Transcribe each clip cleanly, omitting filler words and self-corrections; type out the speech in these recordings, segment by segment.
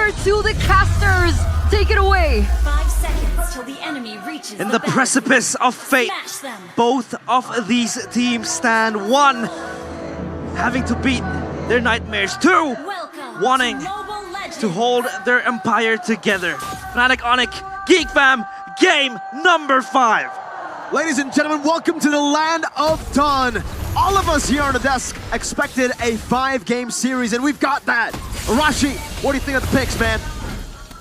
over to the casters. Take it away. 5 seconds till the enemy reaches In the precipice of fate, both of these teams stand. One, having to beat their nightmares. Two, wanting to hold their empire together. Fnatic Onic, geekfam, game number 5. Ladies and gentlemen, welcome to the land of dawn. All of us here on the desk expected a 5-game series, and we've got that. Arashi, what do you think of the picks, man?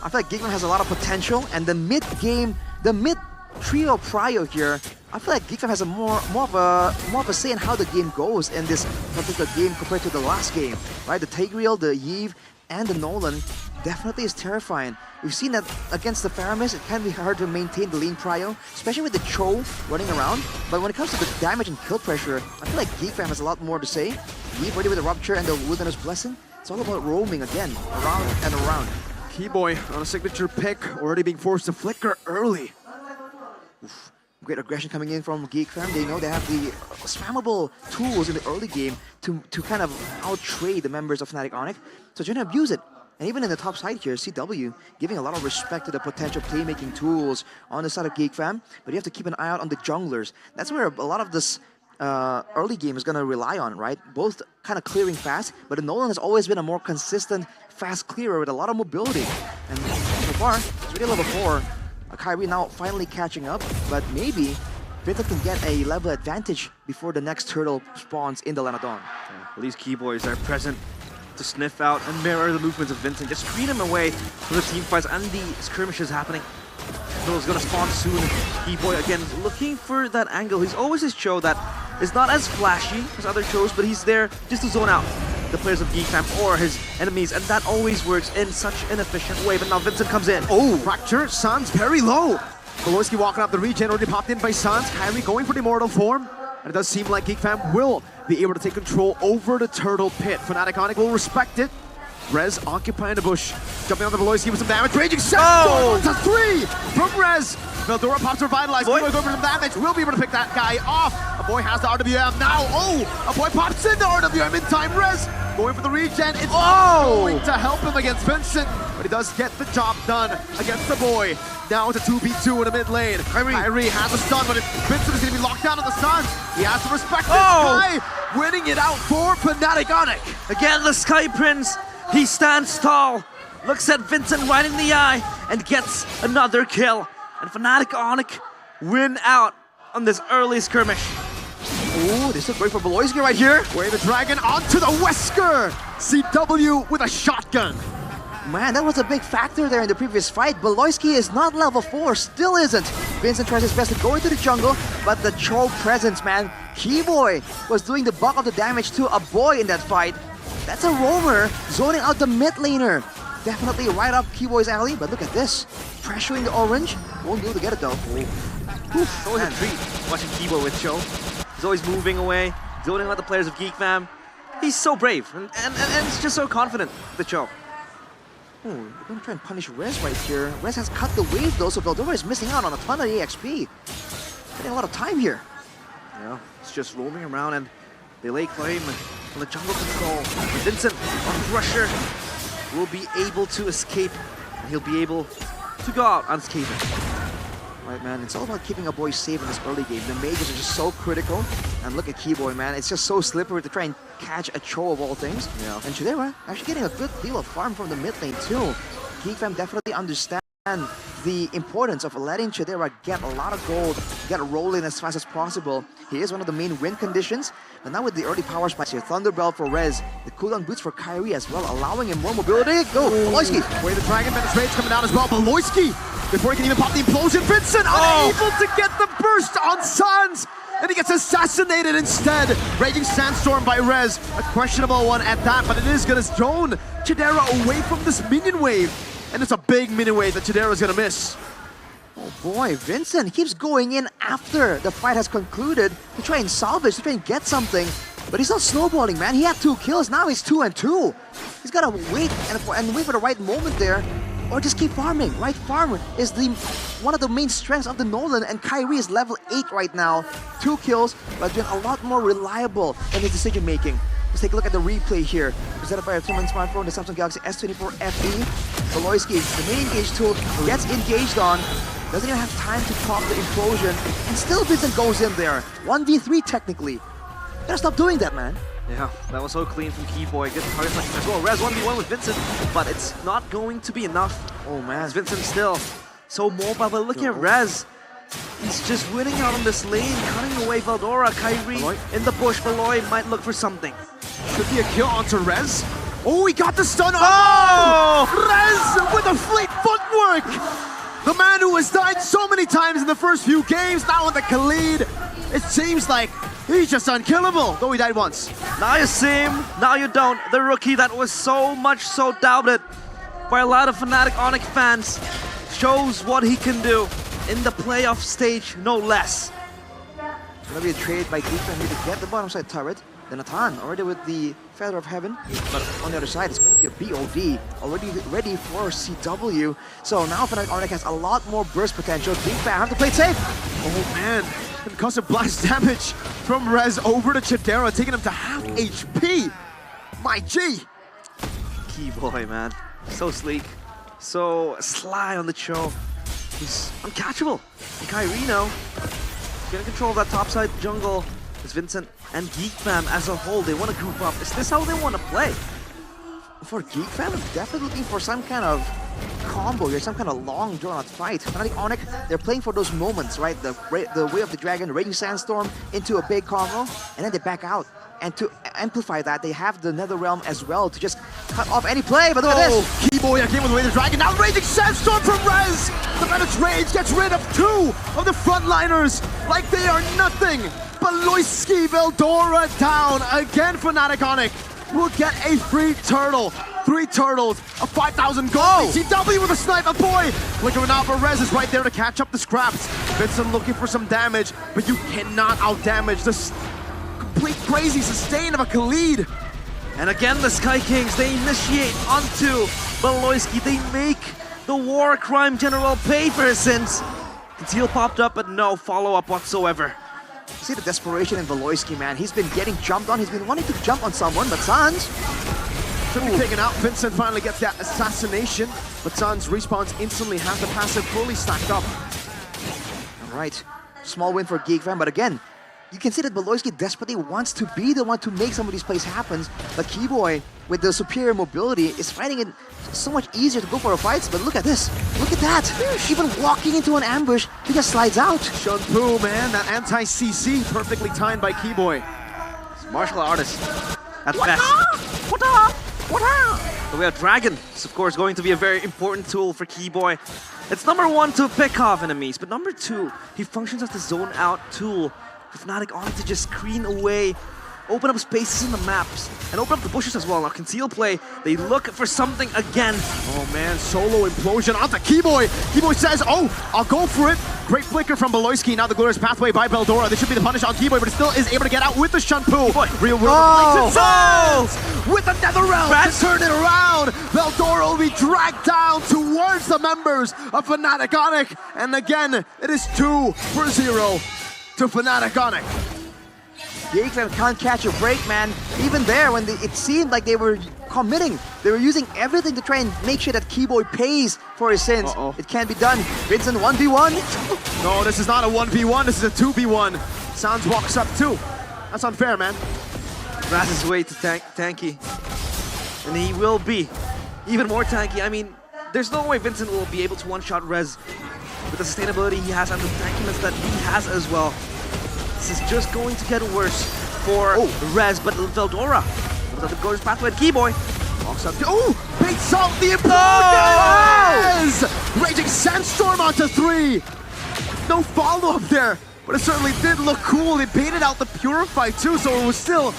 I feel like geekfam has a lot of potential, and the mid-game, the mid-trio prio here, I feel like geekfam has a more of a say in how the game goes in this particular game compared to the last game, right? The Tigreal, the Yve, and the Nolan definitely is terrifying. We've seen that against the Faramis, it can be hard to maintain the lane prio, especially with the Cho running around. But when it comes to the damage and kill pressure, I feel like geekfam has a lot more to say. Yve ready with the Rupture and the Wilderness Blessing. It's all about roaming again, around and around. Keyboy on a signature pick, already being forced to flicker early. Oof. Great aggression coming in from geekfam. They know they have the spammable tools in the early game to kind of out-trade the members of Fnatic Onic. So they're going to abuse it. And even in the top side here, CW giving a lot of respect to the potential playmaking tools on the side of geekfam. But you have to keep an eye out on the junglers. That's where a lot of this early game is going to rely on, right? Both kind of clearing fast, but the Nolan has always been a more consistent, fast clearer with a lot of mobility. And so far, it's really level 4. Kyrie now finally catching up, but maybe Vincent can get a level advantage before the next turtle spawns in the Land of Dawn. Well, these keyboys are present to sniff out and mirror the movements of Vincent, just screen him away from the team fights and the skirmishes happening. Turtle's gonna spawn soon. Keyboy again looking for that angle. He's always his Cho that is not as flashy as other Chos, but he's there just to zone out the players of geekfam or his enemies, and that always works in such an efficient way. But now Vincent comes in. Oh, Fracture, Sans very low. Beloyski walking up the regen, already popped in by Sans. Kyrie going for the immortal form. And it does seem like geekfam will be able to take control over the turtle pit. Fnatic Onic will respect it. Rez occupying the bush. Jumping on the Beloyski with some damage. Raging Sandstorm to 3 from Rez. Veldora pops Revitalize. Boy going for some damage. Will be able to pick that guy off. A boy has the RWM now. Oh, a boy pops in the RWM in time. Rez going for the regen. It's going to help him against Vincent. But he does get the job done against the boy. Now it's a 2v2 in the mid lane. Kyrie has a stun, but Vincent is going to be locked down on the stuns. He has to respect this guy. Winning it out for Fnatic Onic. Again, the Sky Prince, he stands tall, looks at Vincent right in the eye, and gets another kill. And Fnatic Onic win out on this early skirmish. Ooh, they're still going for Beloyski right here. Wave the dragon onto the Wesker. CW with a shotgun. Man, that was a big factor there in the previous fight. Beloyski is not level 4, still isn't. Vincent tries his best to go into the jungle, but the Cho presence, man. Keyboy was doing the bulk of the damage to a boy in that fight. That's a roamer zoning out the mid laner. Definitely right up Keyboy's alley, but look at this. Pressuring the orange. Won't be able to get it though. It's always a treat watching Keyboy with Cho. He's always moving away, zoning out the players of geekfam. He's so brave and he's just so confident, the Cho. Oh, we're gonna try and punish Rez right here. Rez has cut the wave though, so Veldora is missing out on a ton of EXP. Getting a lot of time here. Yeah, it's just roaming around and they lay claim on the jungle control. Vincent on Crusher will be able to escape, and he'll be able to go out unscathed. Right, man, it's all about keeping a boy safe in this early game. The mages are just so critical. And look at Keyboy, man. It's just so slippery to try and catch a Cho of all things. Yeah. And Chidera actually getting a good deal of farm from the mid lane too. geekfam definitely understand the importance of letting Chidera get a lot of gold, get rolling as fast as possible. He is one of the main win conditions. But now with the early power spikes here, Thunder Bell for Rez, the cooldown boots for Kyrie as well, allowing him more mobility. Go, Beloyski! Wait, the Dragon Menace Rage coming down as well. Beloyski, before he can even pop the implosion, Vincent unable to get the burst on Sans! And he gets assassinated instead. Raging Sandstorm by Rez, a questionable one at that, but it is gonna zone Chidera away from this minion wave. And it's a big minion wave that Chidera's gonna miss. Oh boy, Vincent keeps going in after the fight has concluded to try and salvage, to try and get something. But he's not snowballing, man. He had 2 kills, now he's 2 and 2. He's gotta wait and wait for the right moment there, or just keep farming. Right farm is one of the main strengths of the Nolan, and Kyrie is level 8 right now. 2 kills, but doing a lot more reliable in his decision making. Let's take a look at the replay here. Presented by our two-man smartphone, the Samsung Galaxy S24 FE. Beloyski, the main engage tool, gets engaged on, doesn't even have time to pop the implosion, and still Vincent goes in there. 1v3 technically. Gotta stop doing that, man. Yeah, that was so clean from Keyboy. Good target selection as well. Rez 1v1 with Vincent, but it's not going to be enough. Oh man. As Vincent still so mobile, but looking at Rez, he's just winning out on this lane, cutting away Veldora, Kyrie in the bush. Beloy might look for something. Should be a kill onto Rez. Oh, he got the stun. Oh! Rez with a fleet footwork! The man who has died so many times in the first few games, now on the Khalid. It seems like he's just unkillable, though he died once. Now you see him, now you don't. The rookie that was so doubted by a lot of Fnatic Onic fans shows what he can do in the playoff stage, no less. Gonna be a trade by geekfam here to get the bottom side turret. Then Natan already with the Feather of Heaven, but on the other side it's going to be a BOD, already ready for CW. So now Fnatic Onic has a lot more burst potential. geekfam have to play it safe. Oh man, concussive blast damage from Rez over to Chidera, taking him to half HP. My G! Keyboy, man. So sleek, so sly on the show. He's uncatchable. And Kyrie now getting control of that topside jungle. It's Vincent and geekfam as a whole. They want to group up. Is this how they want to play? For geekfam, definitely looking for some kind of combo here, some kind of long drawn-out fight. Fnatic Onic, they're playing for those moments, right? The Way of the Dragon, Raging Sandstorm into a big combo, and then they back out. And to amplify that, they have the Netherrealm as well to just cut off any play. But look at this! Keyboy again with the Way of the Dragon. Now Raging Sandstorm from Rez! The Venom's Rage gets rid of 2 of the frontliners like they are nothing. Beloyski Veldora down again. Fnatic Onic will get a free turtle. 3 turtles, a 5,000 gold. CW with a sniper, boy! Flickering out, but Rez is right there to catch up the scraps. Vincent looking for some damage, but you cannot out-damage this complete crazy sustain of a Khalid. And again, the Sky Kings, they initiate onto Beloyski. They make the war crime general pay for his sins. Conceal popped up, but no follow-up whatsoever. See the desperation in Beloyski, man. He's been getting jumped on. He's been wanting to jump on someone, but Sans should be taken out. Vincent finally gets that assassination, but Sans respawns instantly, has the passive fully stacked up. All right, small win for geekfam, but again, you can see that Beloyski desperately wants to be the one to make some of these plays happen, but Keyboy, with the superior mobility, is finding it so much easier to go for a fight. But look at this, look at that! Even walking into an ambush, he just slides out. Shunpu, man, that anti-CC perfectly timed by Keyboy. Martial artist at best. The Way of Dragon is of course going to be a very important tool for Keyboy. It's number 1 to pick off enemies, but number 2, he functions as the zone out tool for Fnatic Onic to just screen away, open up spaces in the maps, and open up the bushes as well. Now conceal play, they look for something again. Oh man, solo implosion onto Keyboy. Keyboy says, oh, I'll go for it. Great flicker from Beloyski. Now the Glorious Pathway by Veldora. This should be the punish on Keyboy, but it still is able to get out with the Shunpu. Real world with the Netherrealm to turn it around. Veldora will be dragged down towards the members of Fnatic Onic. And again, it is 2-0 to Fnatic Onic. geekfam can't catch a break, man. Even there, when it seemed like they were committing, they were using everything to try and make sure that Keyboy pays for his sins. It can't be done. Vincent 1v1. No, this is not a 1v1, this is a 2v1. Sans walks up too. That's unfair, man. Raz is way too tanky. And he will be even more tanky. I mean, there's no way Vincent will be able to one-shot Rez with the sustainability he has and the tankiness that he has as well. This is just going to get worse for Rez, but Veldora comes out the Glorious Pathway. Keyboy walks up. Baits out the implosion! Raging Sandstorm onto 3. No follow-up there, but it certainly did look cool. They baited out the Purify too, so it was still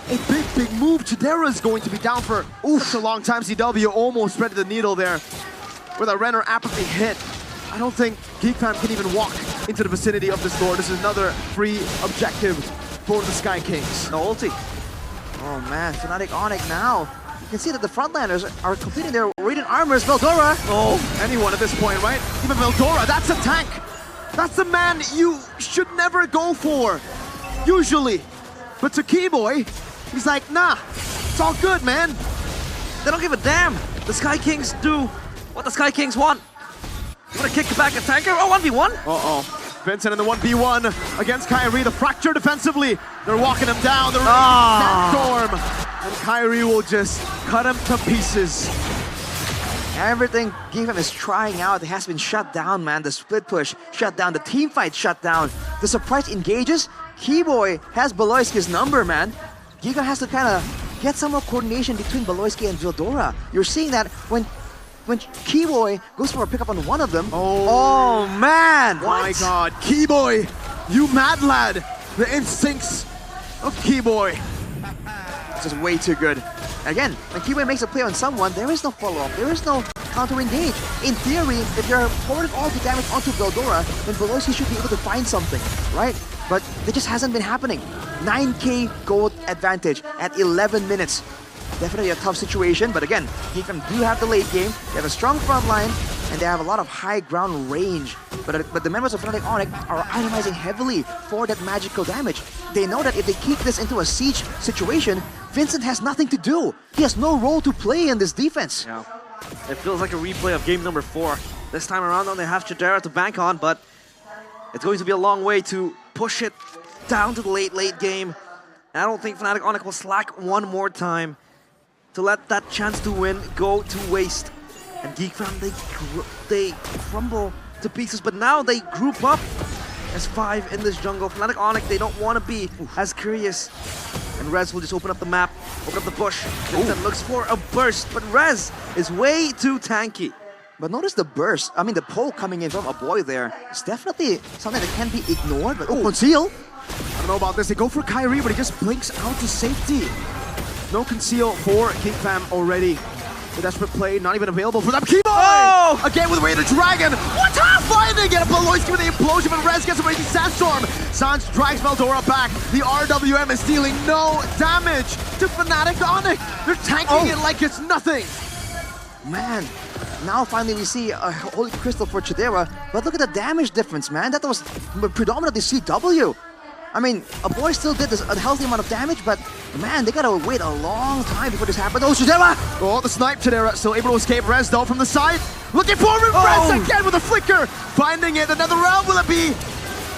a big move. Chidera is going to be down for such a long time. CW almost threaded the needle there with a Renner apathy hit. I don't think geekfam can even walk into the vicinity of this door. This is another free objective for the Sky Kings. No ulti. Oh man, Fnatic Onic now. You can see that the frontliners are completing their Radiant Armors. Veldora. Anyone at this point, right? Even Veldora, that's a tank. That's the man you should never go for, usually. But to Keyboy, he's like, nah, it's all good, man. They don't give a damn. The Sky Kings do What the Sky Kings want? You want to kick back a tanker? Oh, 1v1? Uh-oh. Vincent in the 1v1 against Kyrie. The fracture defensively. They're walking him down. They're Sandstorm. And Kyrie will just cut him to pieces. Everything geekfam is trying out has been shut down, man. The split push shut down. The team fight shut down. The surprise engages. Keyboy has Beloyski's number, man. geekfam has to kind of get some more coordination between Beloyski and Vildora. You're seeing that when Keyboy goes for a pickup on one of them. Oh man! My God, Keyboy, you mad lad! The instincts of Keyboy. This is way too good. Again, when Keyboy makes a play on someone, there is no follow-up, there is no counter-engage. In theory, if you're pouring all the damage onto Vildora, then Beloyski should be able to find something, right? But it just hasn't been happening. 9k gold advantage at 11 minutes. Definitely a tough situation, but again, geekfam do have the late game. They have a strong front line, and they have a lot of high ground range. But the members of Fnatic Onic are itemizing heavily for that magical damage. They know that if they keep this into a siege situation, Vincent has nothing to do. He has no role to play in this defense. Yeah, it feels like a replay of game number 4. This time around, though, they have Chidera to bank on, but it's going to be a long way to push it down to the late game. And I don't think Fnatic Onic will slack one more time to let that chance to win go to waste. And geekfam, they crumble to pieces, but now they group up as 5 in this jungle. Fnatic Onic, they don't want to be as curious. And Rez will just open up the map, open up the bush. Vincent looks for a burst, but Rez is way too tanky. But notice the burst, I mean the poke coming in from a boy there. It's definitely something that can't be ignored, but conceal. I don't know about this, they go for Kyrie, but he just blinks out to safety. No conceal for geekfam already. The desperate play, not even available for them. Keyboy! Oh! Again with Raider Dragon. What's finding it? Beloyski with the implosion, but Rez gets a raging Sandstorm. Sans drags Vildora back. The RWM is dealing no damage to Fnatic Onic. They're tanking it like it's nothing. Man, now finally we see a Holy Crystal for Chidera, but look at the damage difference, man. That was predominantly CW. I mean, a boy still did a healthy amount of damage, but man, they gotta wait a long time before this happens. Oh, Chidera! Oh, the snipe Chidera still able to escape. Rez though from the side. Looking forward, Rez again with a flicker. Finding it, another round, will it be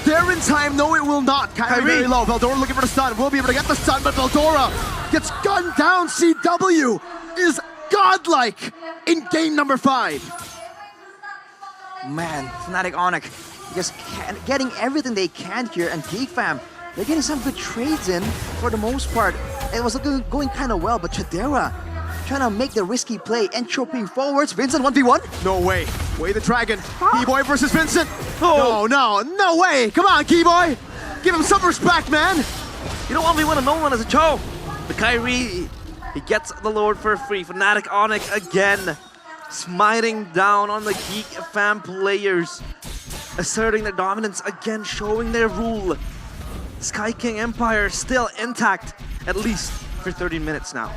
there in time? No, it will not. Kyrie very low. Vildora looking for the stun. Will be able to get the stun, but Vildora gets gunned down. CW is godlike in game number 5. Man, Fnatic Onic just getting everything they can here, and geekfam, they're getting some good trades in for the most part. It was going kind of well, but Chidera trying to make the risky play, entropying forwards. Vincent 1v1. No way. Way the Dragon. Keyboy versus Vincent. Oh. No way. Come on, Keyboy. Give him some respect, man. You don't want me when no one is a Cho. The Kyrie, he gets the Lord for free. Fnatic Onic again, smiting down on the geekfam players, asserting their dominance again, showing their rule. Sky King Empire still intact, at least for 30 minutes now.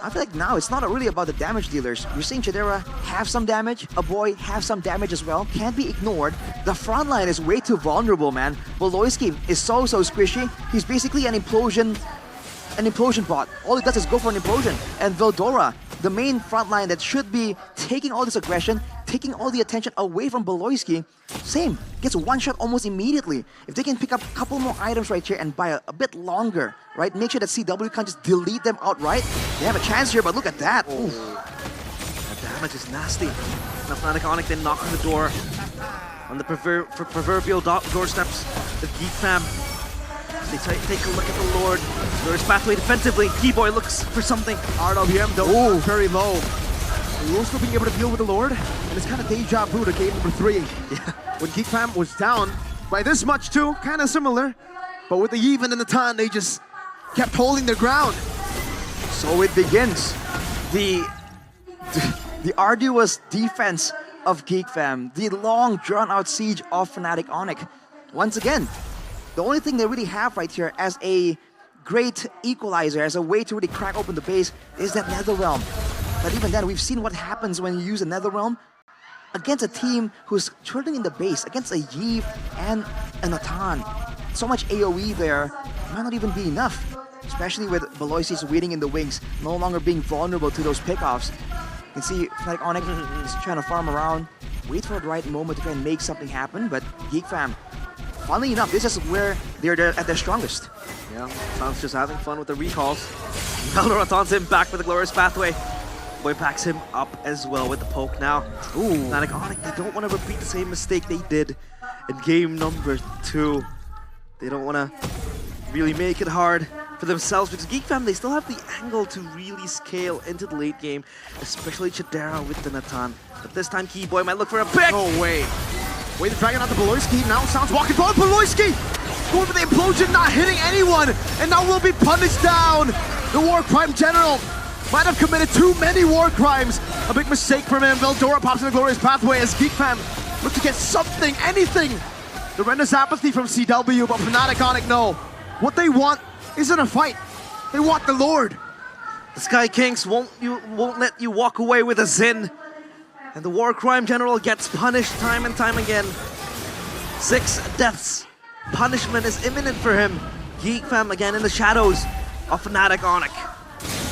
I feel like now it's not really about the damage dealers. You're seeing Chidera have some damage, a boy have some damage as well. Can't be ignored. The front line is way too vulnerable, man. Beloyski is so squishy. He's basically an implosion bot. All he does is go for an implosion. And Vildora, the main front line that should be taking all this aggression, taking all the attention away from Beloyski, same, gets one shot almost immediately. If they can pick up a couple more items right here and buy a bit longer, right? Make sure that CW can't just delete them outright. They have a chance here, but look at that. Oh. The damage is nasty. Now Fnatic Onic then knock on the door, on the proverbial doorsteps of geekfam. They take a look at the Lord. There's pathway defensively. Keyboy looks for something. RWM though, very low. We're still being able to deal with the Lord, and it's kind of deja vu to game number 3. Yeah. When geekfam was down by this much too, kind of similar. But with the Yevon and the Tan, they just kept holding their ground. So it begins. The arduous defense of geekfam, the long drawn-out siege of Fnatic Onic. Once again, the only thing they really have right here as a great equalizer, as a way to really crack open the base, is that Netherrealm. But even then, we've seen what happens when you use a Netherrealm against a team who's turning in the base, against a Yeve and a Natan. So much AoE there might not even be enough, especially with Beloyski's waiting in the wings, no longer being vulnerable to those pickoffs. You can see Fnatic Onic is trying to farm around, wait for the right moment to try and make something happen, but geekfam, funnily enough, this is where they're at their strongest. Yeah, Sans just having fun with the recalls. Valorant taunts him back with the glorious pathway. Boy packs him up as well with the poke now. Ooh, Fnatic Onic, they don't want to repeat the same mistake they did in game number 2. They don't want to really make it hard for themselves because geekfam, they still have the angle to really scale into the late game, especially Chidera with the Natan. But this time Keyboy might look for a pick. No way. Wait, the dragon out the Beloyski. Now Sounds walking forward. Beloyski going for the implosion, not hitting anyone, and now will be punished down. The War Crime General might have committed too many war crimes. A big mistake from him. Veldora pops in the glorious pathway as geekfam look to get something, anything. The renders apathy from CW, but Fnatic Onic know what they want isn't a fight. They want the Lord. The Sky Kings won't let you walk away with a Zin. And the War Crime General gets punished time and time again. 6 deaths. Punishment is imminent for him. geekfam again in the shadows of Fnatic Onic.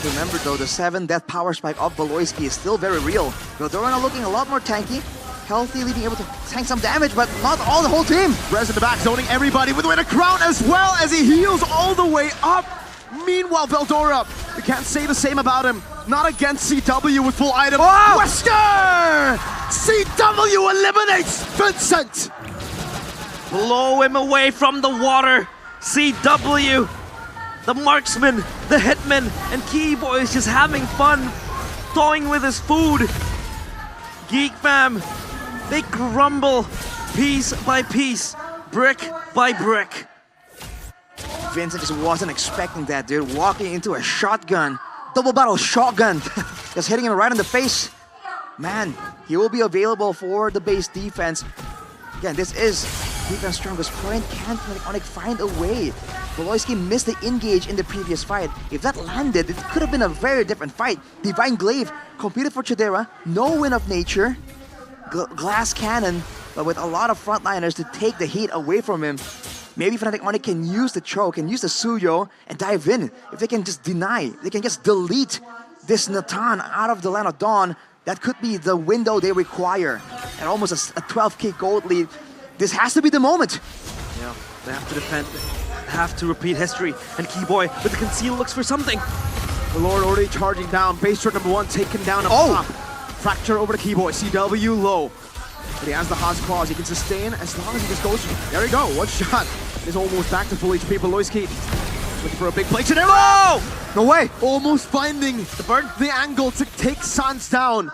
Remember though, the 7-death power spike of Beloyski is still very real. Veldora now looking a lot more tanky. Healthy, being able to tank some damage, but not all the whole team. Rez in the back, zoning everybody with a crown as well as he heals all the way up. Meanwhile, Veldora, we can't say the same about him. Not against CW with full item. Oh! Wesker! CW eliminates Vincent! Blow him away from the water. CW, the marksman, the hitman, and Keyboy is just having fun, toying with his food. geekfam, they crumble piece by piece, brick by brick. Vincent just wasn't expecting that, dude. Walking into a shotgun, double barrel shotgun, just hitting him right in the face. Man, he will be available for the base defense. Again, this is defense strongest point. Can Fnatic Onic find a way? Beloyski missed the engage in the previous fight. If that landed, it could have been a very different fight. Divine Glaive competed for Chidera, no Wind of Nature, glass cannon, but with a lot of frontliners to take the heat away from him. Maybe Fnatic Onic can use the choke, can use the Suyo and dive in. If they can just deny, they can just delete this Natan out of the Land of Dawn, that could be the window they require. And almost a 12k gold lead. This has to be the moment. Yeah, they have to defend, they have to repeat history. And Keyboy with the conceal looks for something. The Lord already charging down. Base short number 1 taken down. Top. Fracture over to Keyboy. CW low. But he has the Haas claws. He can sustain as long as he just goes. There we go. One shot. He's almost back to full HP. Beloyski looking for a big play. Oh! No way. Almost finding the angle to take Sans down.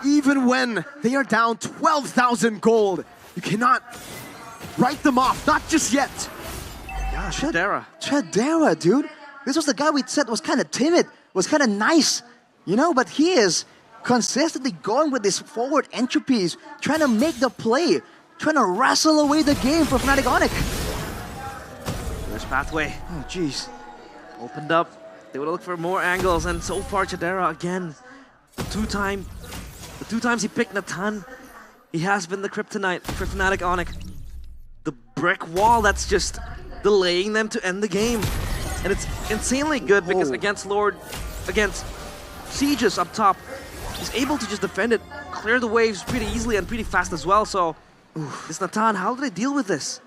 Even when they are down 12,000 gold, you cannot write them off. Not just yet. Yeah, Chidera, dude. This was the guy we said was kind of timid, was kind of nice, you know, but he is consistently going with his forward entropies, trying to make the play, trying to wrestle away the game for Fnatic Onic. There's pathway. Oh, jeez. Opened up. They would look for more angles, and so far Chidera again. The two times he picked Natan, he has been the kryptonite for Fnatic Onic. The brick wall that's just delaying them to end the game. And it's insanely good because against Sieges up top, he's able to just defend it, clear the waves pretty easily and pretty fast as well. So, this Natan, how do they deal with this?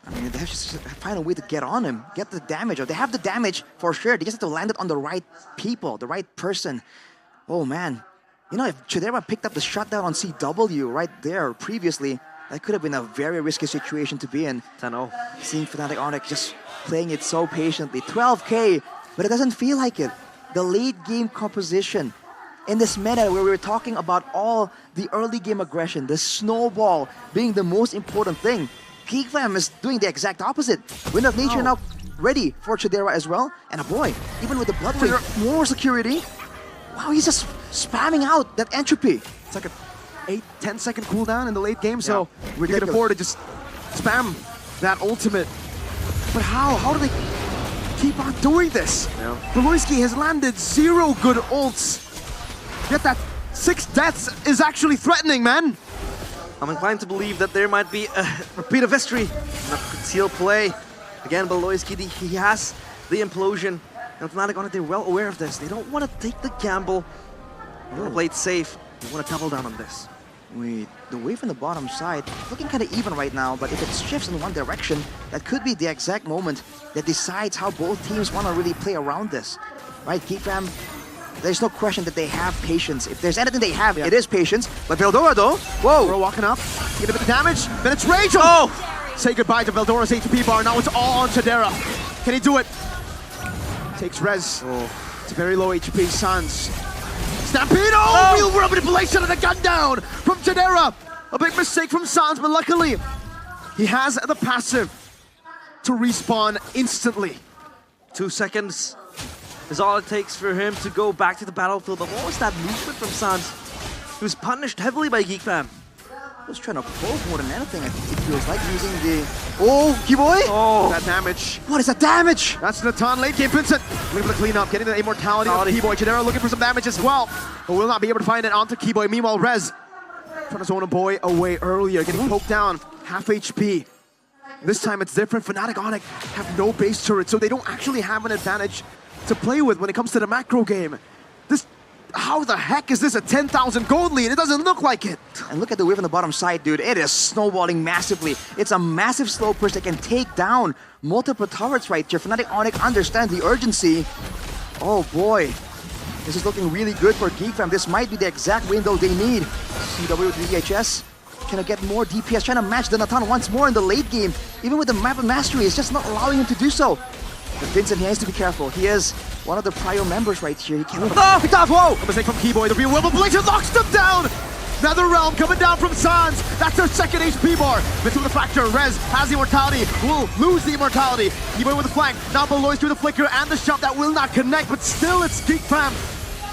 I mean, they have to just find a way to get on him, get the damage. They have the damage for sure. They just have to land it on the right people, the right person. Oh man. You know, if Chidera picked up the shutdown on CW right there previously, that could have been a very risky situation to be in. 10-0. Seeing Fnatic Onic just playing it so patiently. 12k, but it doesn't feel like it. The late game composition in this meta where we were talking about all the early game aggression, the snowball being the most important thing. geekfam is doing the exact opposite. Wind of Nature now ready for Chidera as well. And boy, even with the Blood Wave, more security. Wow, he's just spamming out that entropy. It's like a 8-10 second cooldown in the late game, so we can afford to just spam that ultimate. But how do they keep on doing this? Yeah. Beloyski has landed 0 good ults. Yet that 6 deaths is actually threatening, man. I'm inclined to believe that there might be a repeat of history in a concealed play. Again, Beloyski, he has the implosion. And Fnatic Onic, they're well aware of this. They don't want to take the gamble They want to play it safe. They want to double down on this. Wait, the wave on the bottom side, looking kind of even right now, but if it shifts in one direction, that could be the exact moment that decides how both teams want to really play around this. Right, geekfam, there's no question that they have patience. If there's anything they have, it is patience. But Veldora though, whoa! We're walking up, get a bit of damage, then it's Rachel! Oh! Say goodbye to Veldora's HP bar, now it's all on Chadera. Can he do it? Takes res. It's very low HP, Sans. Stampede! Oh! Real world manipulation and a gun down from Chadera! A big mistake from Sans, but luckily, he has the passive to respawn instantly. 2 seconds is all it takes for him to go back to the battlefield. But what was that movement from Sans? He was punished heavily by geekfam. He was trying to poke more than anything. I think it feels like using the... Oh, Keyboy! Oh, that damage. What is that damage? That's Natan late game. Vincent looking for the cleanup, getting the immortality of Keyboy. Chadera looking for some damage as well, but will not be able to find it onto Keyboy. Meanwhile, Rez trying to zone a boy away earlier, getting poked down, half HP. This time it's different. Fnatic Onic have no base turret, so they don't actually have an advantage to play with when it comes to the macro game. This, how the heck is this a 10,000 gold lead? It doesn't look like it. And look at the wave on the bottom side, dude. It is snowballing massively. It's a massive slow push that can take down multiple turrets right here. Fnatic Onic understand the urgency. Oh boy. This is looking really good for geekfam. This might be the exact window they need. CW with the DHS. Can I get more DPS? Trying to match the Natan once more in the late game. Even with the map of mastery, it's just not allowing him to do so. But Vincent, he has to be careful. He is one of the prior members right here. He cannot... Oh, picked off! Whoa! A mistake from Keyboy. The real Will Blazers locks them down! Nether Realm coming down from Sans. That's their second HP bar. Vincent with the fracture. Rez has the immortality. Will lose the immortality. Keyboy with the flank. Now Beloy's through the flicker and the shot that will not connect, but still it's geekfam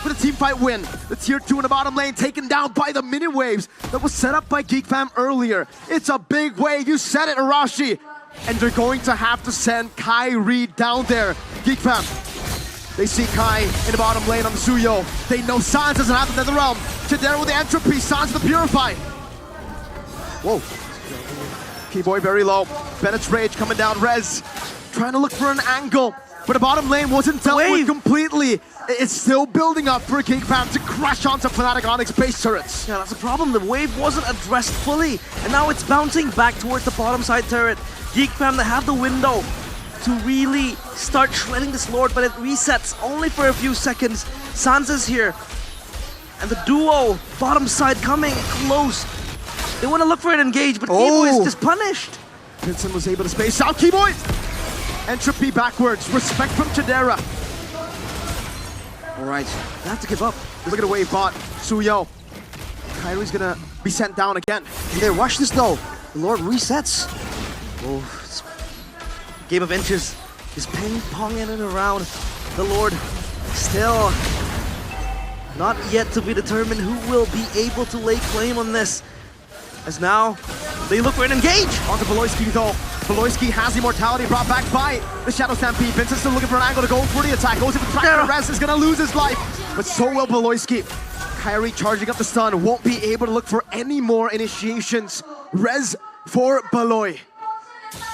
for the team fight win. The tier 2 in the bottom lane taken down by the mini waves that was set up by geekfam earlier. It's a big wave. You said it, Arashi. And they're going to have to send Kyrie down there. geekfam. They see Kai in the bottom lane on the Suyo. They know Sans doesn't have the Nether Realm. Chadera with the entropy. Sans the Purify. Whoa. Keyboy very low. Bennett's Rage coming down. Rez trying to look for an angle. But the bottom lane wasn't dealt with completely. It's still building up for geekfam to crash onto Fnatic Onic's base turrets. Yeah, that's the problem. The wave wasn't addressed fully. And now it's bouncing back towards the bottom side turret. geekfam, they have the window to really start shredding this Lord, but it resets only for a few seconds. Sans is here. And the duo, bottom side coming close. They want to look for an engage, but Keyboy is just punished. Vincent was able to space out Keyboy. Entropy backwards. Respect from Chadera. All right, They have to give up. Look at the wave bot. Suyo. Kyrie's gonna be sent down again. Can they rush this though? The Lord resets. Oh, it's game of inches. Just ping-ponging it around. The Lord still not yet to be determined who will be able to lay claim on this. As now, they look for an engage. Onto Beloyski though. Beloyski has immortality brought back by the Shadow Stampede. Vincent's still looking for an angle to go for the attack. Goes in with Fracture. Rez is gonna lose his life. But so will Beloyski. Kyrie charging up the stun. Won't be able to look for any more initiations. Rez for Beloy.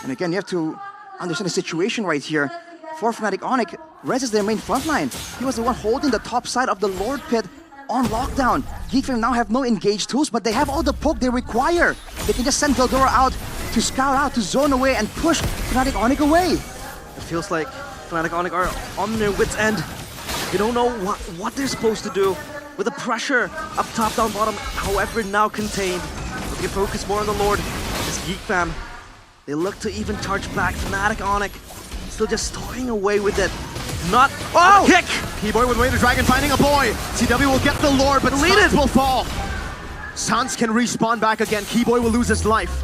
And again, you have to understand the situation right here. For Fnatic Onic, Rez is their main frontline. He was the one holding the top side of the Lord Pit on lockdown. geekfam now have no engaged tools, but they have all the poke they require. They can just send Veldora out to scout out, to zone away, and push Fnatic Onic away. It feels like Fnatic Onic are on their wits' end. They don't know what they're supposed to do. With the pressure up top, down, bottom, however now contained. But they can focus more on the Lord. This geekfam, they look to even charge back. Fnatic Onic still just toying away with it. Not kick! Keyboy with Way the Dragon finding a boy. CW will get the Lord, but Sans will fall. Sans can respawn back again. Keyboy will lose his life.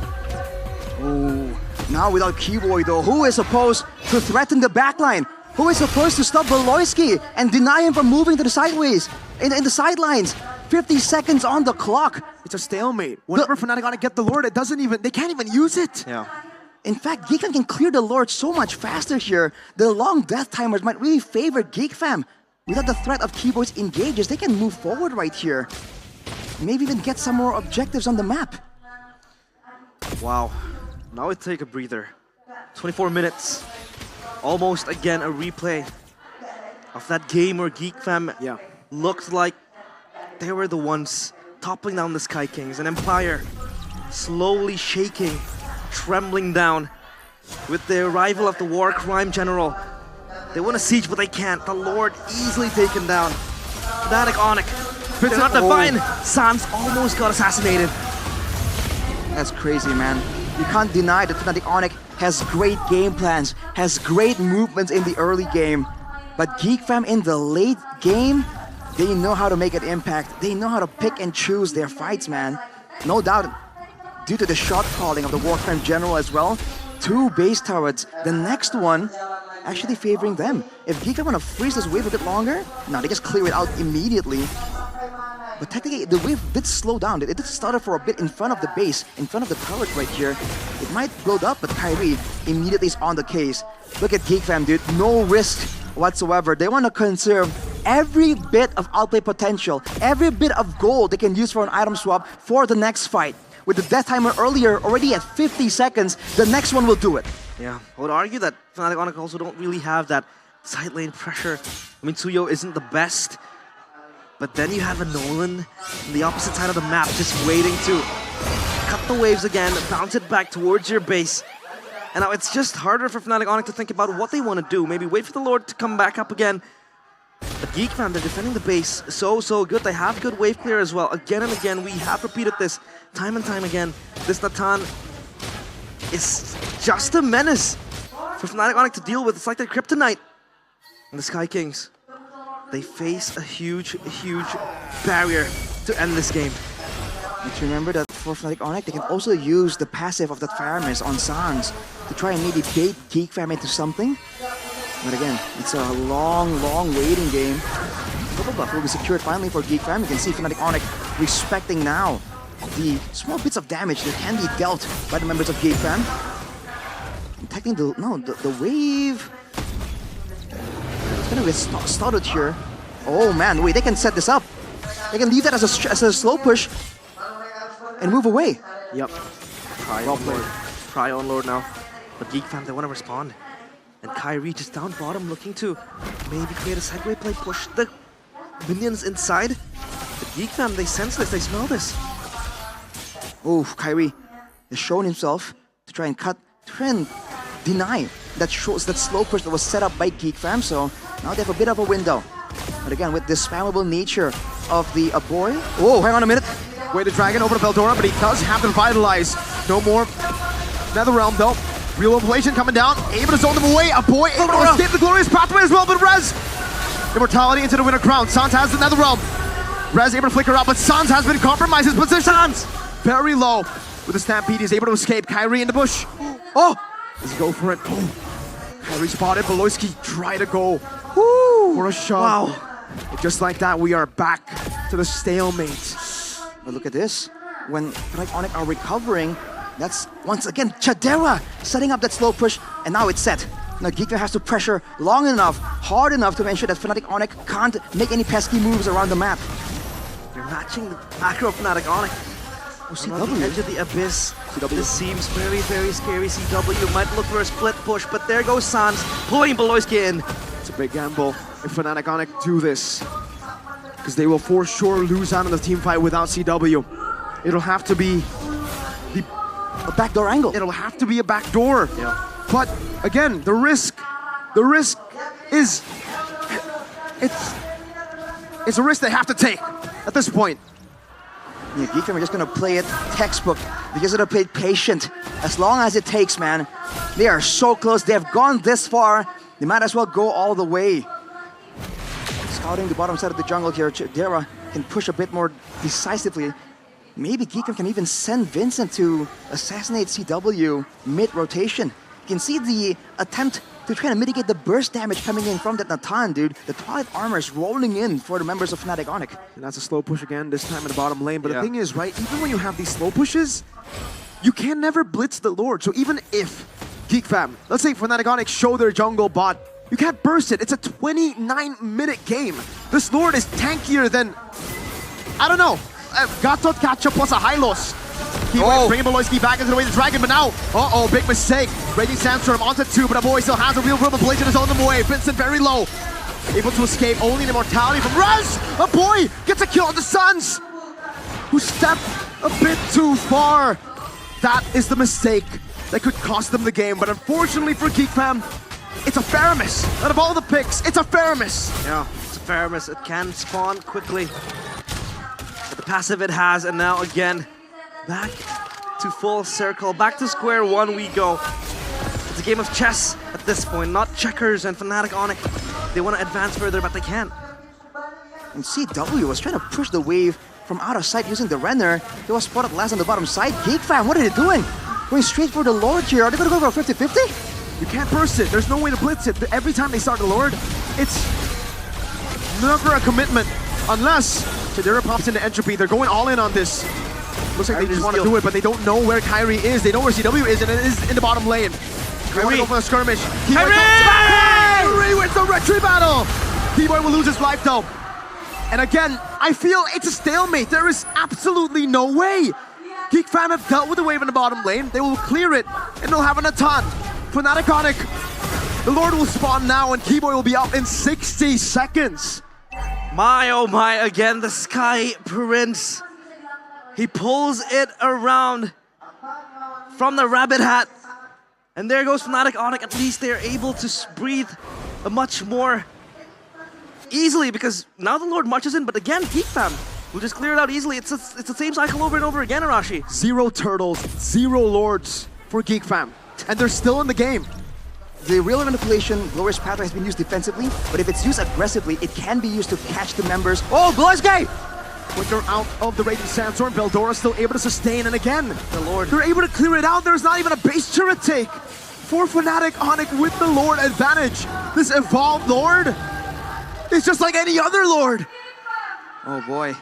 Oh, now without Keyboy though, who is supposed to threaten the backline? Who is supposed to stop Beloyski and deny him from moving to the sideways, in the sidelines? 50 seconds on the clock. It's a stalemate. Whenever Fnatic Onic get the Lord, they can't even use it. Yeah. In fact, geekfam can clear the Lord so much faster here. The long death timers might really favor geekfam. Without the threat of Keyboy's engages, they can move forward right here. Maybe even get some more objectives on the map. Wow. Now we take a breather. 24 minutes. Almost again a replay of that game where geekfam looked like they were the ones toppling down the Sky Kings, and Empire slowly shaking, trembling down with the arrival of the war crime general. They want a siege, but they can't. The Lord easily taken down. Fnatic Onic, they're not divine. Sans almost got assassinated. That's crazy, man. You can't deny that Fnatic Onic has great game plans, has great movements in the early game. But geekfam in the late game, they know how to make an impact. They know how to pick and choose their fights, man. No doubt, due to the shot calling of the war crime general as well, 2 base turrets, the next one actually favoring them. If geekfam want to freeze this wave a bit longer, no, they just clear it out immediately. But technically, the wave did slow down. It did start for a bit in front of the base, in front of the turret right here. It might blow up, but Kyrie immediately is on the case. Look at geekfam, dude. No risk whatsoever. They want to conserve every bit of outplay potential, every bit of gold they can use for an item swap for the next fight. With the death timer earlier already at 50 seconds, the next one will do it. Yeah, I would argue that Fnatic Onic also don't really have that side lane pressure. I mean, Tsuyo isn't the best, but then you have a Nolan on the opposite side of the map just waiting to cut the waves again, bounce it back towards your base. And now it's just harder for Fnatic Onic to think about what they want to do. Maybe wait for the Lord to come back up again. But geekfam, they're defending the base so good. They have good wave clear as well. Again and again, we have repeated this time and time again. This Natan is just a menace for Fnatic Onic to deal with. It's like their kryptonite. And the Sky Kings, they face a huge barrier to end this game. Need to remember that for Fnatic Onic, they can also use the passive of that Fire Mist on Sans to try and maybe bait geekfam into something. But again, it's a long waiting game. Purple buff will be secured finally for geekfam. You can see Fnatic Onic respecting now the small bits of damage that can be dealt by the members of geekfam. Attacking the wave. It's gonna get started here. Oh man, wait, they can set this up. They can leave that as a slow push and move away. Yep. Pry on Lord now. But geekfam, they want to respond. And Kyrie just down bottom looking to maybe create a sideway play, push the minions inside. But geekfam, they sense this, they smell this. Oh, Kyrie has shown himself to try and deny that slow push that was set up by geekfam. So now they have a bit of a window. But again, with this spammable nature of the Abori. Oh, hang on a minute. Way to Dragon over to Veldora, but he does have to vitalize. No more Netherrealm though. Real Revelation coming down, able to zone them away. A boy able to escape the glorious pathway as well, but Rez, immortality into the winter crown. Sans has the Netherrealm. Rez able to flicker out, but Sans has been compromised. His position. Sans very low with the Stampede. He's able to escape. Kyrie in the bush. Oh, let's go for it. Oh, Kyrie spotted. Beloyski try to go for a shot. Wow. And just like that, we are back to the stalemate. But look at this. When Fnatic Onic are recovering, that's once again Chadera setting up that slow push, and now it's set. Now geekfam has to pressure long enough, hard enough to ensure that Fnatic Onic can't make any pesky moves around the map. They're matching the macro of Fnatic Onic. Oh, CW. On the edge of the abyss. This seems very scary. CW might look for a split push, but there goes Sans, pulling Beloyski in. It's a big gamble if Fnatic Onic do this, because they will for sure lose out in the team fight without CW. It'll have to be a backdoor angle. It'll have to be a backdoor. Yeah. But again, the risk is it's a risk they have to take at this point. Yeah, geekfam are just gonna play it textbook. They're just gonna play it patient as long as it takes, man. They are so close. They have gone this far. They might as well go all the way. Scouting the bottom side of the jungle here, Chadera can push a bit more decisively. Maybe geekfam can even send Vincent to assassinate CW mid-rotation. You can see the attempt to try to mitigate the burst damage coming in from that Natan, dude. The Twilight armor is rolling in for the members of Fnatic Onic. And that's a slow push again, this time in the bottom lane. But the thing is, right, even when you have these slow pushes, you can never blitz the Lord. So even if geekfam, let's say Fnatic Onic show their jungle bot, you can't burst it. It's a 29-minute game. This Lord is tankier than, I don't know, Gatot Catcha plus a Hylos. He went bringing Beloyski back into the way of the Dragon, but now, big mistake. Raging Sandstorm onto 2, but a boy still has a real Revelation to zone them away. Vincent very low. able to escape, only an immortality from Rez! A boy gets a kill on the Suns, who stepped a bit too far. That is the mistake that could cost them the game, but unfortunately for geekfam, it's a fair miss. Out of all the picks, it's a fair miss. Yeah, it's a fair miss. It can spawn quickly. But the passive it has, and now again, back to full circle. Back to square one we go. It's a game of chess at this point, not checkers, and Fnatic Onic. They want to advance further, but they can't. And CW was trying to push the wave from out of sight using the Renner. He was spotted last on the bottom side. geekfam, what are they doing? Going straight for the Lord here. Are they going to go for a 50-50? You can't burst it. There's no way to blitz it. Every time they start the Lord, it's never a commitment. Unless Shadira pops into Entropy. They're going all in on this. Looks like they just want to do it, but they don't know where Kyrie is. They know where CW is, and it is in the bottom lane. They want to go for a skirmish. Kyrie wins the retreat battle! T-Boy will lose his life though. And again, I feel it's a stalemate. There is absolutely no way. geekfam have dealt with the wave in the bottom lane. They will clear it, and they'll have an Atan. Fnatic Onic, the Lord will spawn now, and Keyboy will be up in 60 seconds. My oh my, again, the Sky Prince. He pulls it around from the rabbit hat. And there goes Fnatic Onic. At least they're able to breathe a much more easily, because now the Lord marches in, but again, geekfam will just clear it out easily. It's the same cycle over and over again, Arashi. 0 turtles, 0 lords for geekfam, and they're still in the game. The real manipulation, Glorious Pathway, has been used defensively, but if it's used aggressively, it can be used to catch the members. Oh, Glorious Gate! Quicker out of the Raging Sandstorm, Veldora still able to sustain, and again, The Lord. they're able to clear it out. There's not even a base turret take for Fnatic Onic with the Lord advantage. This evolved Lord is just like any other Lord. Oh boy.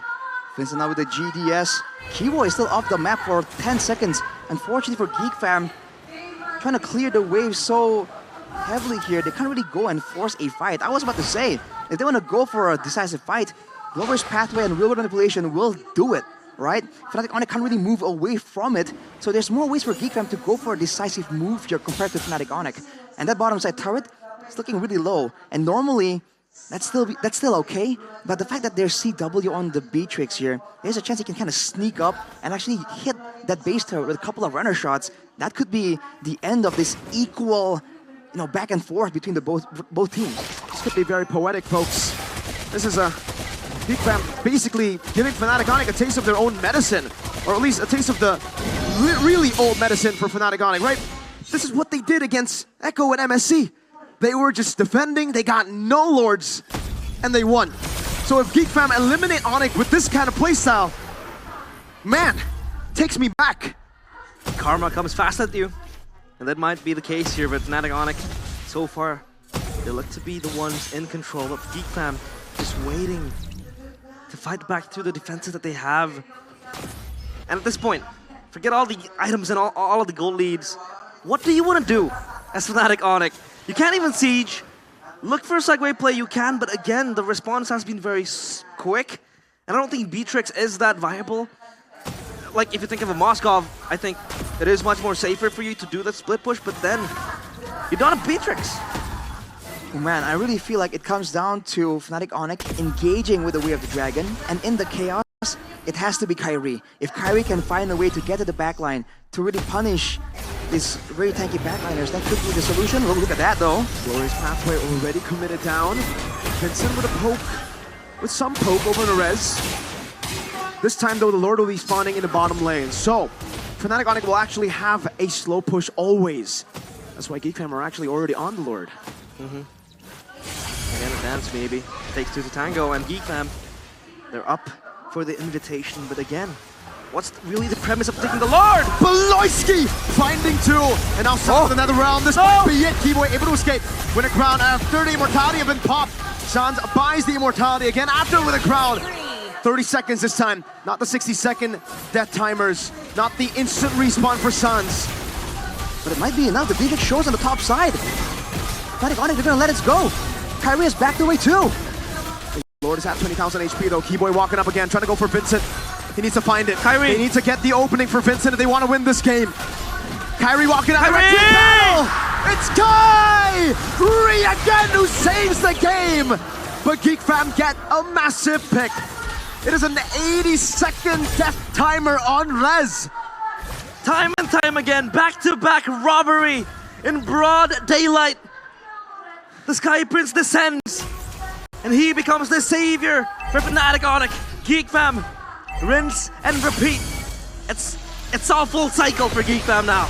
Vincent now with the GDS. Keyboy is still off the map for 10 seconds. Unfortunately for geekfam, trying to clear the wave so heavily here, they can't really go and force a fight. I was about to say, if they want to go for a decisive fight, Glorious Pathway and real-world manipulation will do it, right? Fnatic Onic can't really move away from it, so there's more ways for geekfam to go for a decisive move here compared to Fnatic Onic. And that bottom side turret is looking really low, and normally that's still okay, but the fact that there's CW on the Beatrix here, there's a chance he can kind of sneak up and actually hit that base turret with a couple of runner shots. That could be the end of this equal, back and forth between the both teams. This could be very poetic, folks. This is a geekfam basically giving Fnatic Onic a taste of their own medicine, or at least a taste of the really old medicine for Fnatic Onic, right? This is what they did against Echo and MSC. They were just defending, they got no lords, and they won. So if geekfam eliminate Onic with this kind of playstyle, man, takes me back. Karma comes fast at you. And that might be the case here, but Fnatic Onic, so far, they look to be the ones in control of geekfam, just waiting to fight back through the defenses that they have. And at this point, forget all the items and all of the gold leads. What do you want to do as Fnatic Onic? You can't even siege. Look for a segue play, you can, but again, the response has been very quick. And I don't think Beatrix is that viable. Like, if you think of a Moskov, I think it is much more safer for you to do that split push, but then you don't have Beatrix. Oh man, I really feel like it comes down to Fnatic Onic engaging with the Way of the Dragon, and in the chaos, it has to be Kyrie. If Kyrie can find a way to get to the backline to really punish these very tanky backliners, that could be the solution. Well, look at that though. Glorious Pathway already committed down. Vincent with a poke, with some poke over the res. This time though, the Lord will be spawning in the bottom lane. So, Fnatic Onic will actually have a slow push always. That's why geekfam are actually already on the Lord. Again, a dance maybe. Takes two to tango, and geekfam, they're up for the invitation, but again, what's really the premise of taking the Lord? Beloyski finding two, and now with another round. This might be it. Keyboy able to escape. Win a crown after the immortality have been popped. Sans buys the immortality again after with a crown. 30 seconds this time, not the 60-second death timers, not the instant respawn for Sans. But it might be enough. The Beatrix shows on the top side. Fnatic Onic, they're gonna let it go. Kyrie has backed away too. Lord is at 20,000 HP though. Keyboy walking up again, trying to go for Vincent. He needs to find it. Kyrie. They need to get the opening for Vincent if they want to win this game. Kyrie walking out. Kyrie! Battle. It's Kyrie again who saves the game but geekfam get a massive pick. It is an 80-second death timer on Rez. Time and time again, back-to-back robbery in broad daylight. The Sky Prince descends, and he becomes the savior for Fnatic Onic. geekfam, rinse and repeat. It's all full cycle for geekfam now.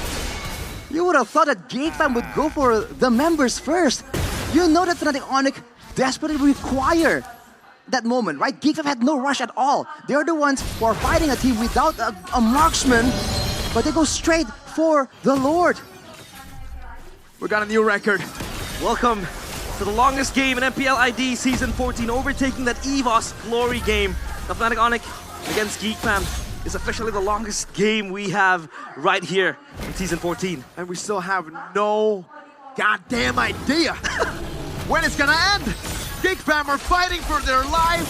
You would have thought that geekfam would go for the members first. You know that Fnatic Onic desperately require that moment, right? geekfam had no rush at all. They're the ones who are fighting a team without a marksman, but they go straight for the Lord. We got a new record. Welcome to the longest game in MPL ID Season 14, overtaking that EVOS glory game. The Fnatic Onic against geekfam is officially the longest game we have right here in Season 14. And we still have no goddamn idea when it's gonna end. geekfam are fighting for their life.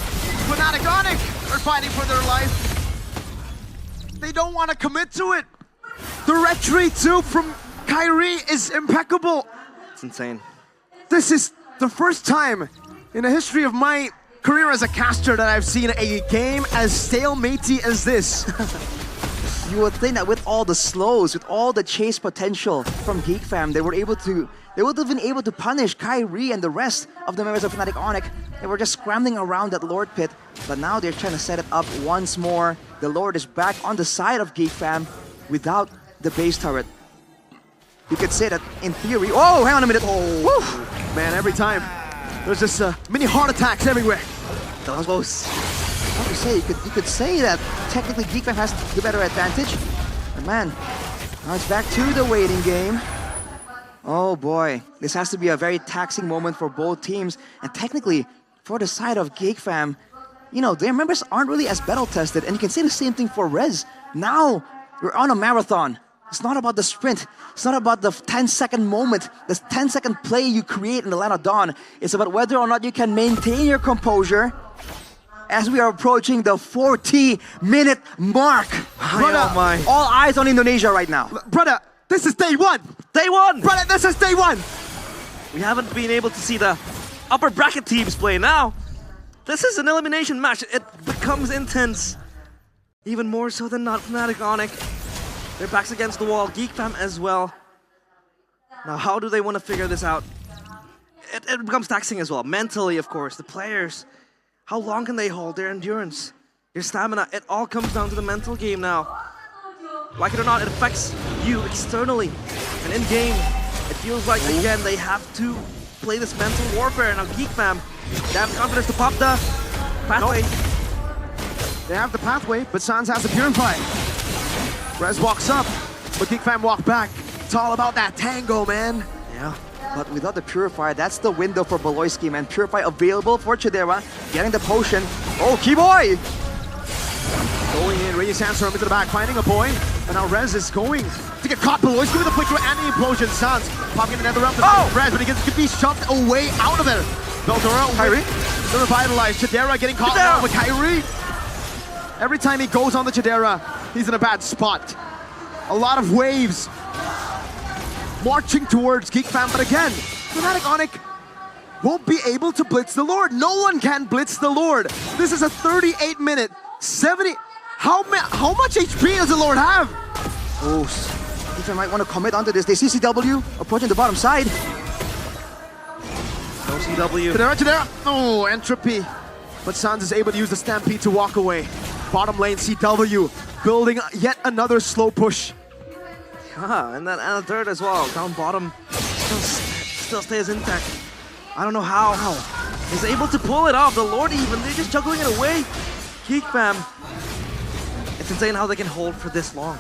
Fnatic Onic are fighting for their life. They don't want to commit to it. The retreat too from Kyrie is impeccable. It's insane. This is the first time in the history of my career as a caster that I've seen a game as stalematey as this. You would think that with all the slows, with all the chase potential from geekfam, they would have been able to punish Kyrie and the rest of the members of Fnatic Onic. They were just scrambling around that Lord pit, but now they're trying to set it up once more. The Lord is back on the side of geekfam without the base turret. You could say that in theory. Oh, hang on a minute. Oh, woo. Man, every time there's just mini heart attacks everywhere. That was close. What to say? You could say that technically geekfam has the better advantage. But man, now it's back to the waiting game. Oh boy, this has to be a very taxing moment for both teams. And technically, for the side of geekfam, you know, their members aren't really as battle tested. And you can say the same thing for Rez. Now, we're on a marathon. It's not about the sprint. It's not about the 10-second moment, the 10-second play you create in the Land of Dawn. It's about whether or not you can maintain your composure as we are approaching the 40-minute mark. Brother, all eyes on Indonesia right now. Brother, this is day one. Day one! Brother, this is day one. We haven't been able to see the upper bracket teams play now. This is an elimination match. It becomes intense. Even more so than not Fnatic Onic. Their backs against the wall, geekfam as well. Now, how do they want to figure this out? It becomes taxing as well. Mentally, of course. The players, how long can they hold their endurance, their stamina? It all comes down to the mental game now. Like it or not, it affects you externally. And in-game, it feels like, again, they have to play this mental warfare. Now, geekfam, they have the confidence to pop the pathway. They have the pathway, but Sans has the Purify. Rez walks up, but geekfam walk back. It's all about that tango, man. Yeah, but without the Purify, that's the window for Baloyski, man. Purify available for Chidera, getting the potion. Oh, Keyboy! Going in, Radiant Sandstorm into the back, finding a boy. And now Rez is going to get caught. Baloyski with the flicker and the implosion. Sans popping in another round to Rez, but he gets to be shoved away out of there. Beltera, Kyrie, the revitalized. Chidera getting caught now with Kyrie. Every time he goes on the Chidera, he's in a bad spot. A lot of waves marching towards geekfam, but again, Fnatic Onic won't be able to blitz the Lord. No one can blitz the Lord. This is a 38-minute, 70. How much HP does the Lord have? Oh, geekfam might want to commit onto this. They see CW approaching the bottom side. No CW. Chidera. Oh, Entropy. But Sans is able to use the Stampede to walk away. Bottom lane, CW building yet another slow push. And then and a third as well. Down bottom still stays intact. I don't know how. He's able to pull it off. The Lord even, they're just juggling it away. geekfam. It's insane how they can hold for this long.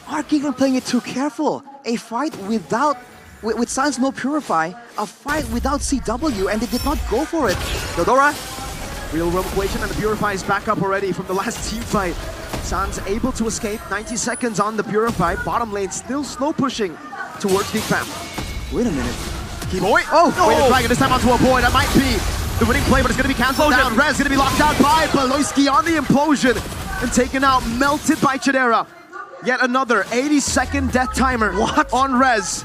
Are geekfam playing it too careful? A fight with Sans no Purify, a fight without CW, and they did not go for it. Dodora. Real World Equation and the Purify is back up already from the last team fight. Sans able to escape, 90 seconds on the Purify. Bottom lane still slow pushing towards geekfam. Wait a minute. Keyboy, wait a flag, this time onto a boy. That might be the winning play, but it's going to be cancelled down. Rez going to be locked out by Baloyski on the implosion and taken out, melted by Chidera. Yet another 80-second death timer on Rez.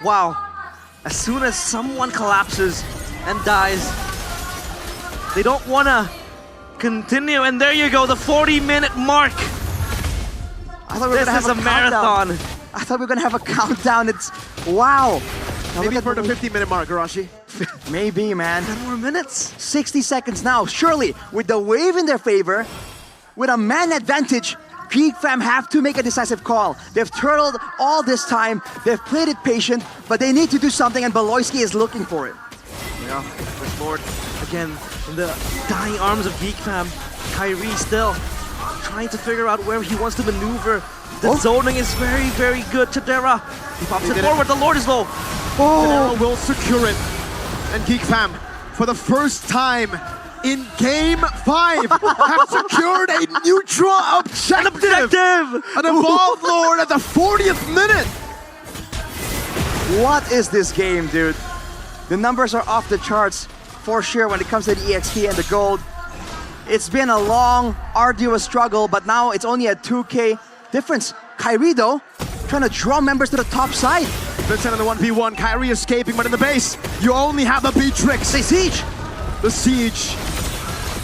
Wow. As soon as someone collapses and dies, They don't want to continue, and there you go, the 40-minute mark. I thought we were This gonna is have a countdown. marathon. I thought we were gonna have a countdown. It's wow. Now Maybe look for at the 50-minute mark, Arashi. maybe, man. 10 more minutes. 60 seconds now. Surely, with the wave in their favor, with a man advantage, Geek Fam have to make a decisive call. They've turtled all this time. They've played it patient, but they need to do something, and Beloyski is looking for it. Yeah, First Lord, again, in the dying arms of Geek Fam. Kyrie still trying to figure out where he wants to maneuver. The zoning is very, very good. Chadera, he pops it forward. The Lord is low. Fnatic will secure it. And Geek Fam, for the first time in Game 5, have secured a neutral objective. An Evolved Lord at the 40th minute. What is this game, dude? The numbers are off the charts for sure when it comes to the EXP and the gold. It's been a long, arduous struggle, but now it's only a 2K difference. Kyrie, though, trying to draw members to the top side. Vincent in the 1v1, Kyrie escaping, but in the base, you only have the Beatrix. Say siege! The siege.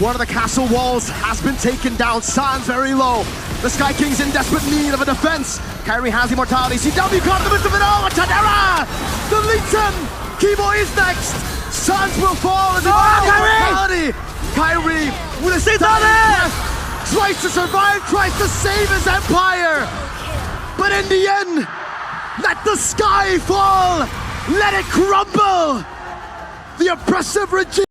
One of the castle walls has been taken down. Sans very low. The Sky King's in desperate need of a defense. Kyrie has immortality. CW caught in the midst of it all. Tadera deletes him. Keyboy is next. Sans will fall as he immortality. Kyrie with a stab left, tries to survive, tries to save his empire. But in the end, let the sky fall. Let it crumble. The oppressive regime.